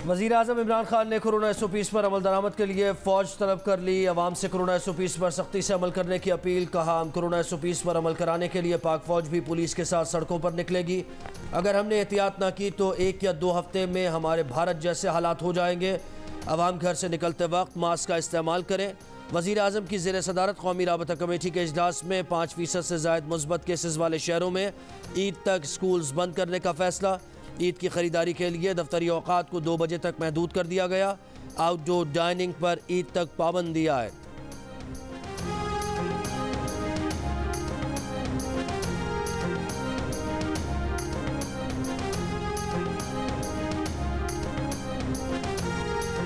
वज़ीर आज़म इमरान खान ने corona SOPs पर अमल दरामद के लिए फ़ौज तलब कर ली। अवाम से कोरोना SOPs पर सख्ती से अमल करने की अपील। कहा, हम कोरोना SOPs पर अमल कराने के लिए पाक फ़ौज भी पुलिस के साथ सड़कों पर निकलेगी। अगर हमने एहतियात ना की तो 1 या 2 हफ्ते में हमारे भारत जैसे हालात हो जाएंगे। अवाम घर से निकलते वक्त मास्क का इस्तेमाल करें। वज़ीर आज़म की ज़ेर सदारत कौमी राबता कमेटी के इजलास में 5% से ज़ायद मुस्बत केसेस वाले शहरों में ईद तक स्कूल्स बंद करने का फैसला। ईद की ख़रीदारी के लिए दफ्तरी औकात को 2 बजे तक महदूद कर दिया गया। आउटडोर डाइनिंग पर ईद तक पाबंदी आए।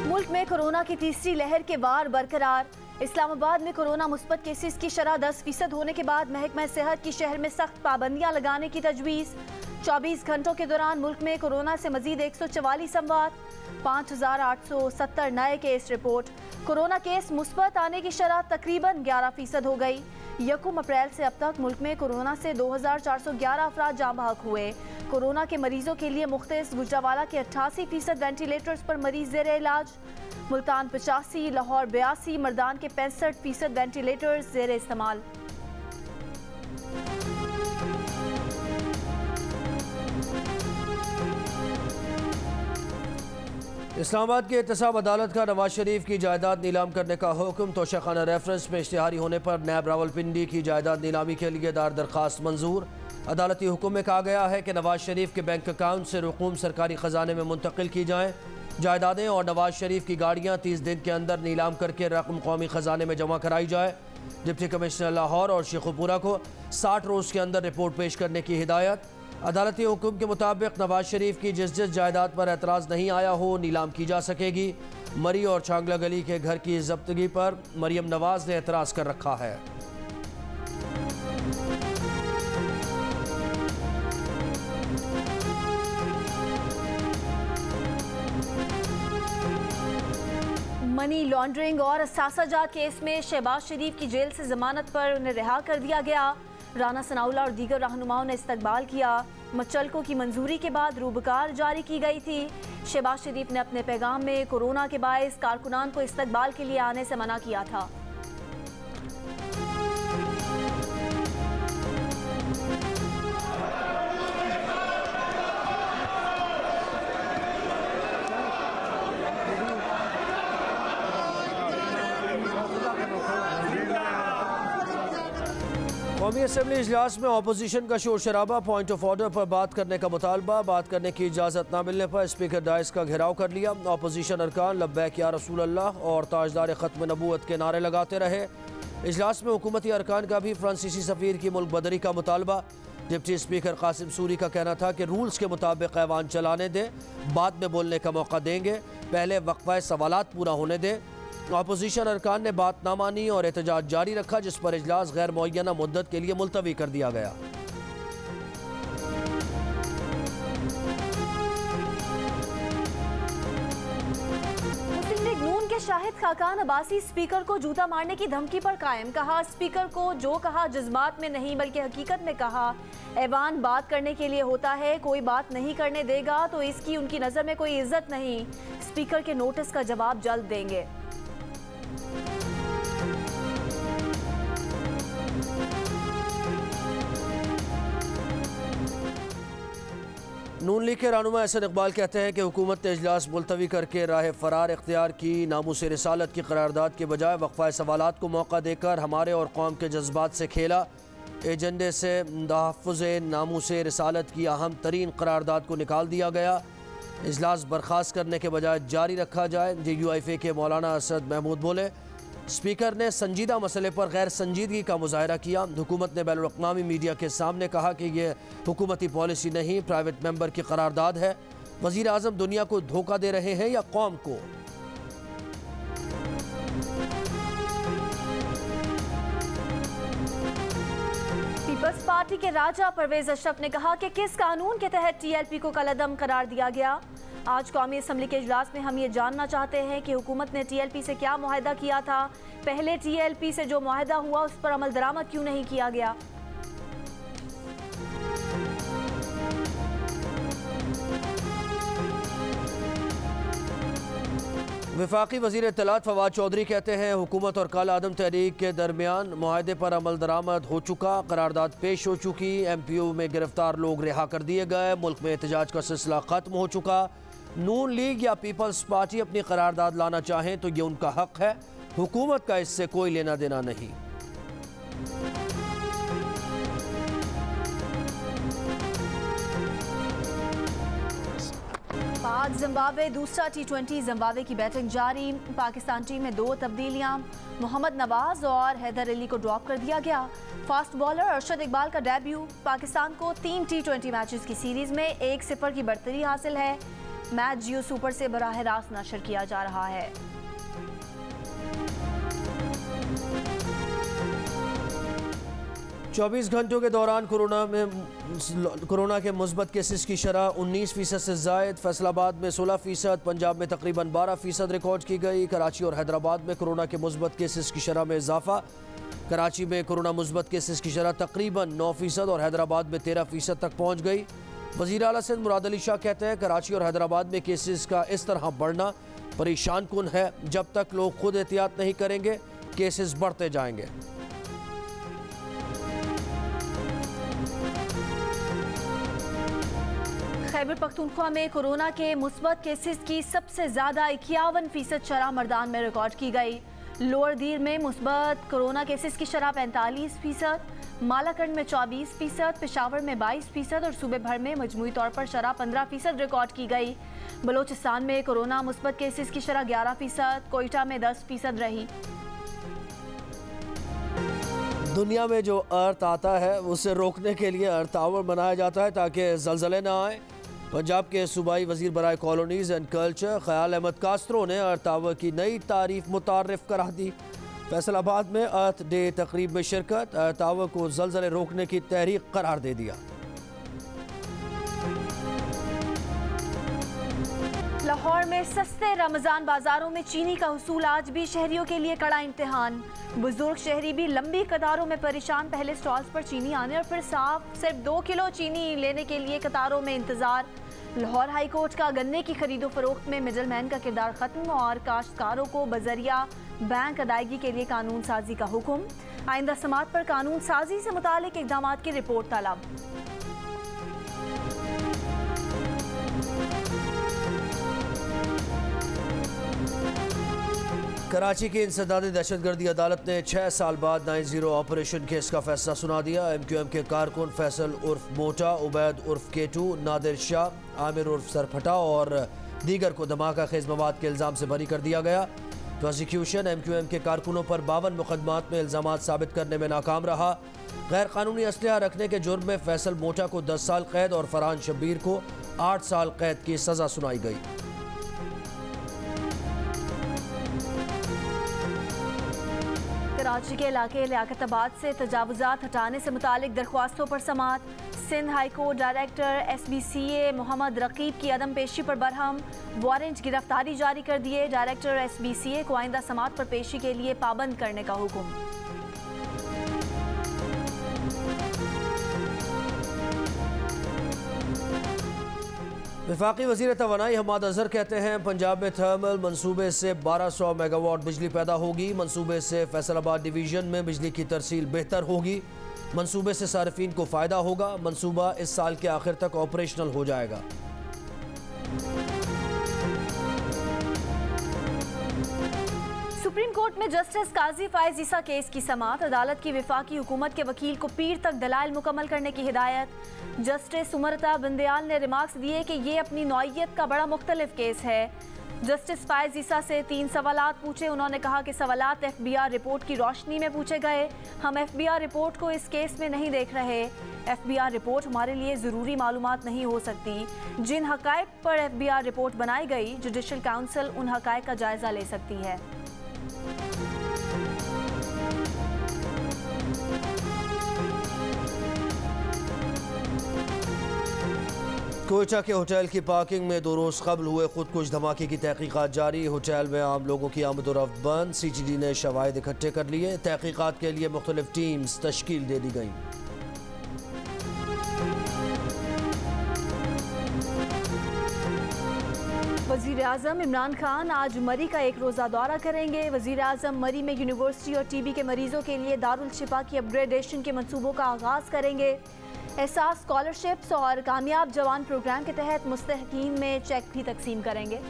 मुल्क में कोरोना की तीसरी लहर के वार बरकरार। इस्लामाबाद में कोरोना मुस्बत केसेस की शरह 10% होने के बाद महकमा सेहत की शहर में सख्त पाबंदियां लगाने की तजवीज़। 24 घंटों के दौरान मुल्क में कोरोना से मजीद 144 अमवात, 5870 नए केस रिपोर्ट। कोरोना केस मुस्बत आने की शरह तकरीबन 11% हो गई। 1 अप्रैल से अब तक मुल्क में कोरोना से 2411 अफराद जाँ बहक हुए। कोरोना के मरीजों के लिए मुख्तलिफ गुजरावाला के 88% वेंटिलेटर्स पर मरीज ज़ेर इलाज। मुल्तान 85, लाहौर 82, मर्दान के 65% वेंटिलेटर्स ज़ेर इस्तेमाल। इस्लामाबाद की एहतसाब अदालत का नवाज शरीफ की जायदाद नीलाम करने का हुक्म। तोशाखाना रेफरेंस में इश्तिहारी होने पर नैब रावलपिंडी की जायदाद नीलामी के लिए दायर दरख्वास्त मंजूर। अदालती हुक्म में कहा गया है कि नवाज शरीफ के बैंक अकाउंट से रकूम सरकारी ख़जाने में मुंतकिल की जाएँ। जायदादें और नवाज शरीफ की गाड़ियाँ 30 दिन के अंदर नीलाम करके रकम कौमी ख़जाने में जमा कराई जाए। डिप्टी कमिश्नर लाहौर और शेखुपुरा को 60 रोज़ के अंदर रिपोर्ट पेश करने की हिदायत। अदालती हुक्म के मुताबिक नवाज शरीफ की जिस जायदाद पर एतराज़ नहीं आया हो नीलाम की जा सकेगी। मरी और छांगला गली के घर की जब्तगी पर मरियम नवाज ने एतराज़ कर रखा है। मनी लॉन्ड्रिंग और असासाजात केस में शहबाज शरीफ की जेल से जमानत पर उन्हें रिहा कर दिया गया। राना सनाउल्लाह और दीगर रहनुमाओं ने इस्तकबाल किया। मचलकों की मंजूरी के बाद रूबकार जारी की गई थी। शहबाज शरीफ ने अपने पैगाम में कोरोना के बायस कारकुनान को इस्तकबाल के लिए आने से मना किया था। कौमी असम्बली इजलास में अपोजिशन का शोर शराबा। पॉइंट ऑफ ऑर्डर पर बात करने का मुतालबा। बात करने की इजाज़त न मिलने पर स्पीकर डाइस का घेराव कर लिया। अपोजिशन अरकान लब्बैक या रसूल अल्लाह और ताजदार ख़त्म नबूवत के नारे लगाते रहे। इजलास में हुकूमती अरकान का भी फ्रांसीसी सफ़ीर की मुल्क बदरी का मुतालबा। डिप्टी स्पीकर कासिम सूरी का कहना था कि रूल्स के मुताबिक ऐवान चलाने दें, बाद में बोलने का मौका देंगे, पहले वक्फा सवालात पूरा होने दें। अपोजिशन अरकान ने बात ना मानी और एहतजाज जारी रखा, जिस पर इजलास गैर मुअय्यना मुद्दत के लिए मुलतवी कर दिया गया। मुस्लिम लीग नून के शाहिद खाकान अब्बासी स्पीकर को जूता मारने की धमकी पर कायम। कहा, स्पीकर को जो कहा जज्बात में नहीं बल्कि हकीकत में कहा। ऐवान बात करने के लिए होता है, कोई बात नहीं करने देगा तो इसकी उनकी नज़र में कोई इज्जत नहीं। स्पीकर के नोटिस का जवाब जल्द देंगे। नून लीग के रहनुमा एहसन इकबाल कहते हैं कि हुकूमत ने इजलास मुलतवी करके राह फरार इख्तियार की। नामूस रिसालत की करारदाद के बजाय वक्फा सवालात को मौका देकर हमारे और कौम के जज्बात से खेला। एजेंडे से तहफ़्फ़ुज़ नामूस रिसालत की अहम तरीन करारदाद को निकाल दिया गया। इजलास बर्खास्त करने के बजाय जारी रखा जाए। DUIFA के मौलाना असद महमूद बोले, स्पीकर ने संजीदा मसले पर गैर संजीदगी का मुजाहरा किया। हुकूमत ने बैनुल अक़वामी मीडिया के सामने कहा कि यह हुकूमती पॉलिसी नहीं, प्राइवेट मेंबर की करारदाद है। वज़ीर आज़म दुनिया को धोखा दे रहे हैं या कौम को? पीपल्स पार्टी के राजा परवेज अशरफ ने कहा कि किस कानून के तहत TLP को कलअदम करार दिया गया। आज कौमी असम्बली के इजलास में हम ये जानना चाहते हैं कि हुकूमत ने TLP से क्या मुआहदा किया था। पहले TLP से जो मुआहदा हुआ उस पर अमल दरामद क्यों नहीं किया गया। वफाकी वज़ीर इत्तलात फवाद चौधरी कहते हैं हुकूमत और काला आदम तहरीक के दरमियान मुआहदे पर अमल दरामद हो चुका, करारदाद पेश हो चुकी, MPO में गिरफ्तार लोग रिहा कर दिए गए, मुल्क में एहतजाज का सिलसिला ख़त्म हो चुका। नून लीग या पीपल्स पार्टी अपनी करारदाद लाना चाहें तो ये उनका हक है, हुकूमत का इससे कोई लेना देना नहीं। पाक जिम्बाब्वे दूसरा T20 जिम्बाब्वे की बैटिंग जारी। पाकिस्तान टीम में 2 तब्दीलियां, मोहम्मद नवाज और हैदर अली को ड्रॉप कर दिया गया। फास्ट बॉलर अरशद इकबाल का डेब्यू। पाकिस्तान को 3 T20 मैचेस की सीरीज में 1-0 की बढ़तरी हासिल है। मैच जियो सुपर से बराह रास्त नशर किया जा रहा है। चौबीस घंटों के दौरान कोरोना के मुस्बत केसेस की शरह 19% से जायद। फैसलाबाद में 16%, पंजाब में तकरीबन 12% रिकॉर्ड की गई। कराची और हैदराबाद में कोरोना के मुस्बत केसेस की शरह में इजाफा। कराची में कोरोना मुस्बत केसेस की शरह तकरीबन 9% और हैदराबाद में 13% तक पहुँच गई। वज़ीर आला सिंध मुराद अली शाह कहते हैं कराची और हैदराबाद में केसेस का इस तरह बढ़ना परेशान कुन है। जब तक लोग खुद एहतियात नहीं करेंगे केसेस बढ़ते जाएंगे। खैबर पख्तूनख्वा में कोरोना के मुस्बत केसेस की सबसे ज्यादा 51% शरह मर्दान में रिकॉर्ड की गई। लोअर दीर में मुस्बत कोरोना केसेस की शरह 45%, मालाकंड में 24%, पेशावर में 22% और सूबे भर में मजमूई तौर पर शरह 15% रिकॉर्ड की गई। बलोचिस्तान में कोरोना मुस्बत केसेस की शरह 11%, कोयटा में 10% रही। दुनिया में जो अर्थ आता है उसे रोकने के लिए अर्थ आवर बनाया जाता है ताकि जलजले ना आए। पंजाब के सूबाई वजीर बराए कॉलोनीज़ एंड कल्चर ख्याल अहमद कास्त्रो ने अर्थ आवर की नई तारीफ मुतारिफ करा दी। फैसलाबाद में अर्थ डे तकरीब में शिरकत, अर्थ आवर को जलजले रोकने की तहरीक करार दे दिया। लाहौर में सस्ते रमजान बाजारों में चीनी का हुसूल आज भी शहरियों के लिए कड़ा इम्तिहान। बुजुर्ग शहरी भी लंबी कतारों में परेशान। पहले स्टॉल्स पर चीनी आने और फिर साफ सिर्फ 2 किलो चीनी लेने के लिए कतारों में इंतजार। लाहौर हाई कोर्ट का गन्ने की खरीदो फरोख्त में मिडल मैन का किरदार खत्म और काश्तकारों को बजरिया बैंक अदायगी के लिए कानून साजी का हुक्म। आइंदा समात पर कानून साजी से मुतालिक इकदाम की रिपोर्ट तलब। कराची की इंसदादी दहशतगर्दी अदालत ने 6 साल बाद 9-0 ऑपरेशन केस का फैसला सुना दिया। MQM के कारकुन फैसल उर्फ मोटा, उबैद उर्फ केटू, नादिर शाह, आमिर उर्फ सरफटा और दीगर को धमाका खेज मवाद के इल्ज़ाम से बरी कर दिया गया। प्रोसिक्यूशन MQM के कारकुनों पर 52 मुकदमात में इल्ज़ामात साबित करने में नाकाम रहा। गैर कानूनी असलहा रखने के जुर्म में फैसल मोटा को 10 साल कैद और फरहान शब्बीर को 8 साल कैद की सज़ा सुनाई गई। कराची के इलाके लियाकताबाद से तजावुजात हटाने से मुतालिक दरख्वास्तों पर समात। Sindh high court director SBCA Mohammad Raqib की अदम पेशी पर बरहम, वारंट गिरफ्तारी जारी कर दिए। डायरेक्टर SBCA को आइंदा समात पर पेशी के लिए पाबंद करने का हुक्म। वफाकी वज़ीर तवानाई हमाद अजहर कहते हैं पंजाब में थर्मल मनसूबे से 1200 मेगावाट बिजली पैदा होगी। मनसूबे से फैसलाबाद डिवीज़न में बिजली की तरसील बेहतर होगी। मनसूबे से सार्फिन को फ़ायदा होगा। मनसूबा इस साल के आखिर तक ऑपरेशनल हो जाएगा। सुप्रीम कोर्ट में जस्टिस काजी फायज ईसा केस की समात। अदालत की वफाकी हुकूमत के वकील को पीर तक दलाइल मुकम्मल करने की हिदायत। जस्टिस उमरता बंदयाल ने रिमार्क्स दिए कि ये अपनी नौइयत का बड़ा मुख्तलिफ केस है। जस्टिस फायज ईसा से 3 सवालात पूछे। उन्होंने कहा कि सवालात FBR रिपोर्ट की रोशनी में पूछे गए। हम FBR रिपोर्ट को इस केस में नहीं देख रहे। FBR रिपोर्ट हमारे लिए ज़रूरी मालूमात नहीं हो सकती। जिन हक़ाइक़ पर FBR रिपोर्ट बनाई गई, जुडिशल काउंसिल उन हक़ाइक़ का जायज़ा ले सकती है। कोयटा के होटल की पार्किंग में 2 रोज़ कबल हुए खुदकुश धमाके की तहकीकात जारी। होटल में आम लोगों की आमद-ओ-रफ्त बंद। CGD ने शवाहिद इकट्ठे कर लिए। तहकीकात के लिए मुख्तलिफ टीम्स तश्कील दे दी गई। वज़ीर-ए-आज़म इमरान खान आज मरी का एक रोज़ा दौरा करेंगे। वज़ीर-ए-आज़म मरी में यूनिवर्सिटी और टीबी के मरीजों के लिए दारुल शिफा की अपग्रेडेशन के मंसूबों का आगाज़ करेंगे। एहसास स्कॉलरशिप्स और कामयाब जवान प्रोग्राम के तहत मुस्तहकीन में चेक भी तकसीम करेंगे।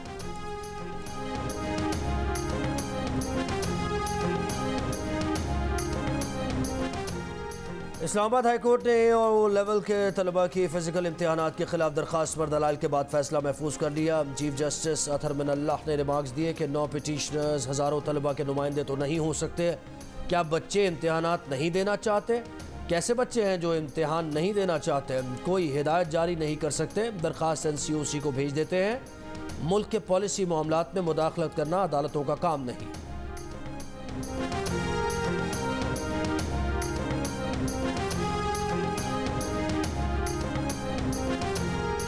इस्लामाबाद हाई कोर्ट ने और लेवल के तलबा की फ़िज़िकल इम्तहानात के खिलाफ दरख्वास्त पर दलाइल के बाद फैसला महफूज कर लिया। चीफ जस्टिस अतहर मिनल्लाह ने रिमार्क्स दिए कि 9 पिटिशनर्स हज़ारों तलबा के नुमाइंदे तो नहीं हो सकते। क्या बच्चे इम्तहानात नहीं देना चाहते? कैसे बच्चे हैं जो इम्तहान नहीं देना चाहते? कोई हिदायत जारी नहीं कर सकते, दरख्वास्त NCOC को भेज देते हैं। मुल्क के पॉलिसी मामलात में मुदाखलत करना अदालतों का काम नहीं।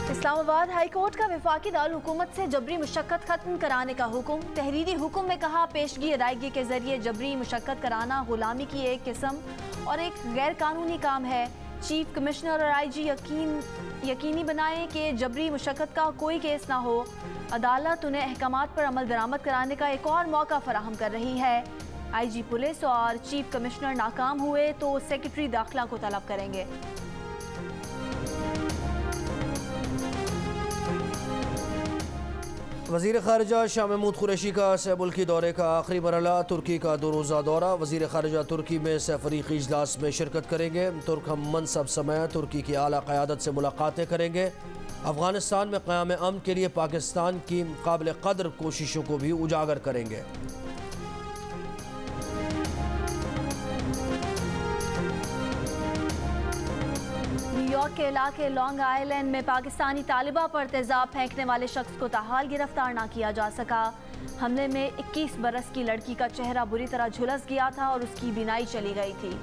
इस्लामाबाद हाई कोर्ट का वफाकी दारुल हुकूमत से जबरी मुशक्कत खत्म कराने का हुक्म। तहरीरी हुक्म में कहा, पेशगी अदायगी के जरिए जबरी मुशक्कत कराना गुलामी की एक किस्म और एक गैर कानूनी काम है। चीफ कमिश्नर और IG यकीनी बनाएं कि जबरी मुशक्कत का कोई केस ना हो। अदालत उन्हें अहकामात पर अमल दरामद कराने का एक और मौका फराहम कर रही है। IG पुलिस और चीफ कमिश्नर नाकाम हुए तो सेक्रेटरी दाखिला को तलब करेंगे। वज़ीर ख़ारिजा शाह महमूद कुरैशी का सह मुल्की दौरे का आखिरी मरहला, तुर्की का 2 रोज़ा दौरा। वज़ीर ख़ारिजा तुर्की में सहफ़रीक़ी इजलास में शिरकत करेंगे। तुर्क हम मनसब समय तुर्की की आला क़यादत से मुलाकातें करेंगे। अफ़गानिस्तान में क़याम अमन के लिए पाकिस्तान की काबिल क़द्र कोशिशों को भी उजागर करेंगे। न्यूयॉर्क के इलाके लॉन्ग आइलैंड में पाकिस्तानी तालिबा पर तेजाब फेंकने वाले शख्स को ताहाल गिरफ्तार ना किया जा सका। हमले में 21 बरस की लड़की का चेहरा बुरी तरह झुलस गया था और उसकी बीनाई चली गई थी।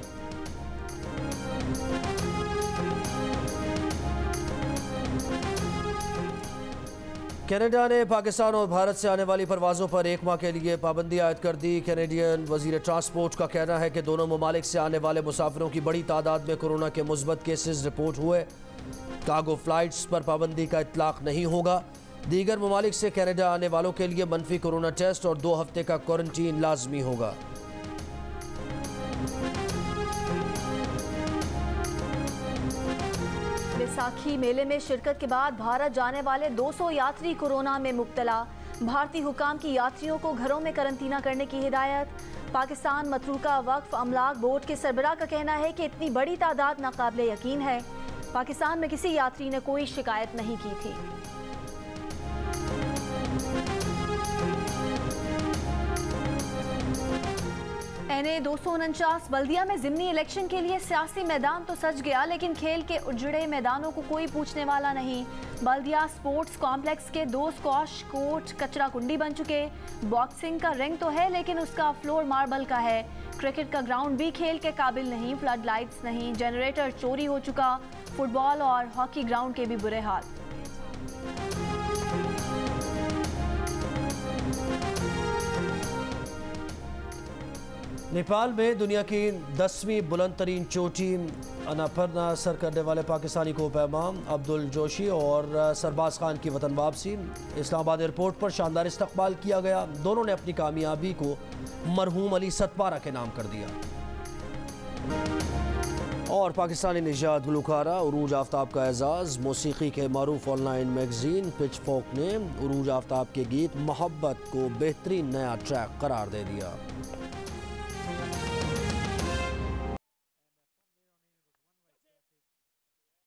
कनाडा ने पाकिस्तान और भारत से आने वाली परवाज़ों पर 1 माह के लिए पाबंदी आयद कर दी। कैनेडियन वज़ीर ट्रांसपोर्ट का कहना है कि दोनों ममालिक से आने वाले मुसाफिरों की बड़ी तादाद में कोरोना के मुस्बत केसेस रिपोर्ट हुए। कार्गो फ़्लाइट्स पर पाबंदी का इतलाक़ नहीं होगा। दीगर ममालिक से कनाडा आने वालों के लिए मनफी कोरोना टेस्ट और 2 हफ्ते का क्वारंटीन लाजमी होगा। बैसाखी मेले में शिरकत के बाद भारत जाने वाले 200 यात्री कोरोना में मुब्तला। भारतीय हुकाम की यात्रियों को घरों में करंतना करने की हिदायत। पाकिस्तान मतरूका वक्फ अमलाक बोर्ड के सरबराह का कहना है कि इतनी बड़ी तादाद नाकाबिले यकीन है। पाकिस्तान में किसी यात्री ने कोई शिकायत नहीं की थी। NA 249 बल्दिया में ज़िमनी इलेक्शन के लिए सियासी मैदान तो सज गया, लेकिन खेल के उजड़े मैदानों को कोई पूछने वाला नहीं। बल्दिया स्पोर्ट्स कॉम्प्लेक्स के 2 स्क्वाश कोर्ट कचरा कुंडी बन चुके। बॉक्सिंग का रिंग तो है लेकिन उसका फ्लोर मार्बल का है। क्रिकेट का ग्राउंड भी खेल के काबिल नहीं, फ्लड लाइट्स नहीं, जनरेटर चोरी हो चुका। फुटबॉल और हॉकी ग्राउंड के भी बुरे हाल। नेपाल में दुनिया की 10वीं बुलंद तरीन चोटी अनापरना सर करने वाले पाकिस्तानी को पैमाम अब्दुल जोशी और सरबाज खान की वतन वापसी। इस्लामाबाद एयरपोर्ट पर शानदार इस्तकबाल किया गया। दोनों ने अपनी कामयाबी को मरहूम अली सतपारा के नाम कर दिया। और पाकिस्तानी निजात गुलकारा उरूज आफ्ताब का एजाज़। मौसीकी के मारूफ ऑनलाइन मैगजीन पिच फोक ने उरूज आफ्ताब के गीत मोहब्बत को बेहतरीन नया ट्रैक करार दे दिया।